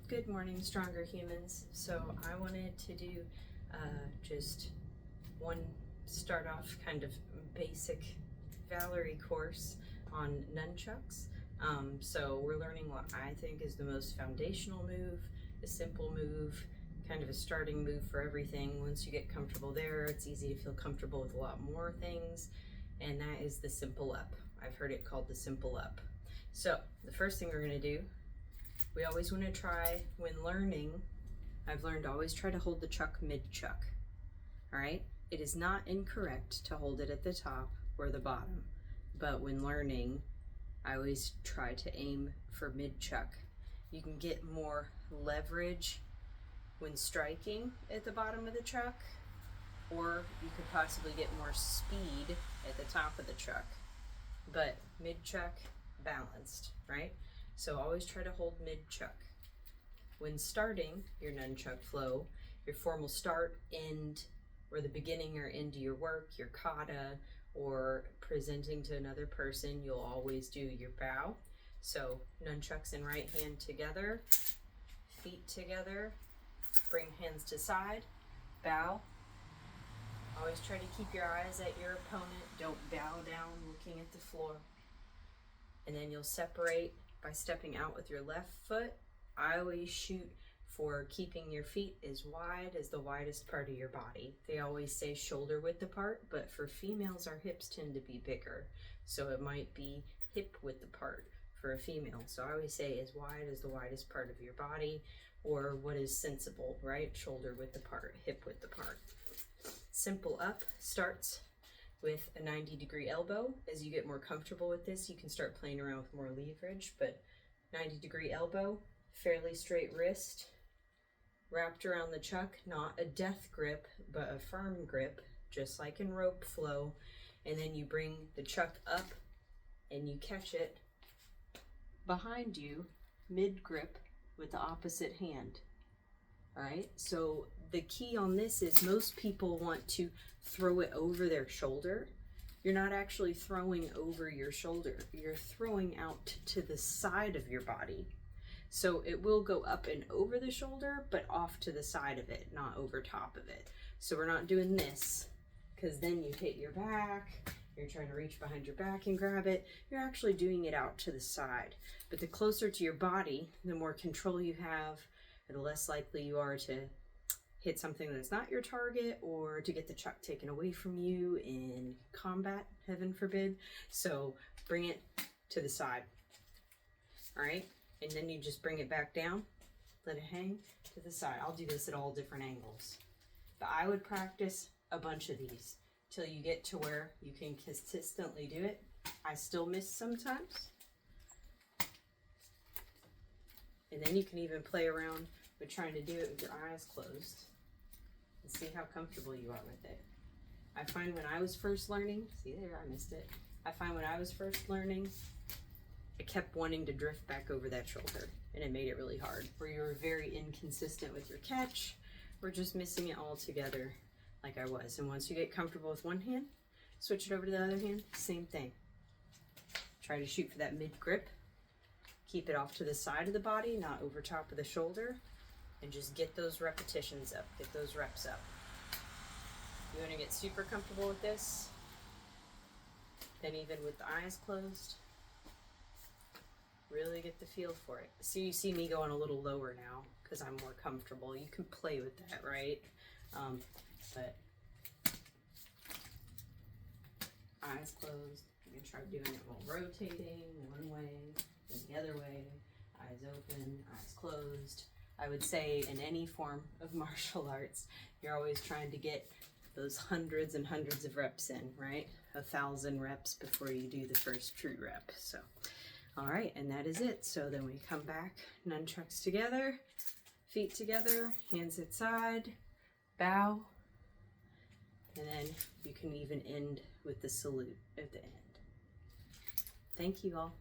Good morning, Stronger Humans. So I wanted to do just one start off kind of basic Valerie course on nunchucks. So we're learning what I think is the most foundational move, a simple move, kind of a starting move for everything. Once you get comfortable there, it's easy to feel comfortable with a lot more things, and that is the simple up. I've heard it called the simple up. So the first thing we're going to do, we always want to try, when learning, I've learned to always try to hold the chuck mid-chuck, all right? It is not incorrect to hold it at the top or the bottom, but when learning, I always try to aim for mid-chuck. You can get more leverage when striking at the bottom of the chuck, or you could possibly get more speed at the top of the chuck, but mid-chuck, balanced, right? So always try to hold mid-chuck. When starting your nunchuck flow, your formal start, end, or the beginning or end of your work, your kata, or presenting to another person, you'll always do your bow. So nunchucks in right hand together, feet together, bring hands to side, bow. Always try to keep your eyes at your opponent. Don't bow down looking at the floor. And then you'll separate by stepping out with your left foot. I always shoot for keeping your feet as wide as the widest part of your body. They always say shoulder width apart, but for females, our hips tend to be bigger. So it might be hip width apart for a female. So I always say as wide as the widest part of your body, or what is sensible, right? Shoulder width apart, hip width apart. Simple up starts with a 90-degree elbow. As you get more comfortable with this, you can start playing around with more leverage, but 90-degree elbow, fairly straight wrist, wrapped around the chuck, not a death grip, but a firm grip, just like in rope flow. And then you bring the chuck up and you catch it behind you, mid grip with the opposite hand. All right, so the key on this is most people want to throw it over their shoulder. You're not actually throwing over your shoulder. You're throwing out to the side of your body. So it will go up and over the shoulder, but off to the side of it, not over top of it. So we're not doing this, because then you hit your back, you're trying to reach behind your back and grab it. You're actually doing it out to the side. But the closer to your body, the more control you have, the less likely you are to hit something that's not your target or to get the chuck taken away from you in combat, heaven forbid. So bring it to the side, all right? And then you just bring it back down, let it hang to the side. I'll do this at all different angles. But I would practice a bunch of these till you get to where you can consistently do it. I still miss sometimes. And then you can even play around with trying to do it with your eyes closed and see how comfortable you are with it. I find when I was first learning, see there, I missed it. I find when I was first learning, I kept wanting to drift back over that shoulder, and it made it really hard. Where you were very inconsistent with your catch, or just missing it all together like I was. And once you get comfortable with one hand, switch it over to the other hand, same thing. Try to shoot for that mid grip. Keep it off to the side of the body, not over top of the shoulder, and just get those repetitions up, get those reps up. You want to get super comfortable with this, then even with the eyes closed, really get the feel for it. So you see me going a little lower now because I'm more comfortable. You can play with that, right? But eyes closed. You can try doing it while rotating one way, then the other way, eyes open, eyes closed. I would say in any form of martial arts, you're always trying to get those hundreds and hundreds of reps in, right? 1,000 reps before you do the first true rep. So, all right, and that is it. So then we come back, nunchucks together, feet together, hands at side, bow, and then you can even end with the salute at the end. Thank you all.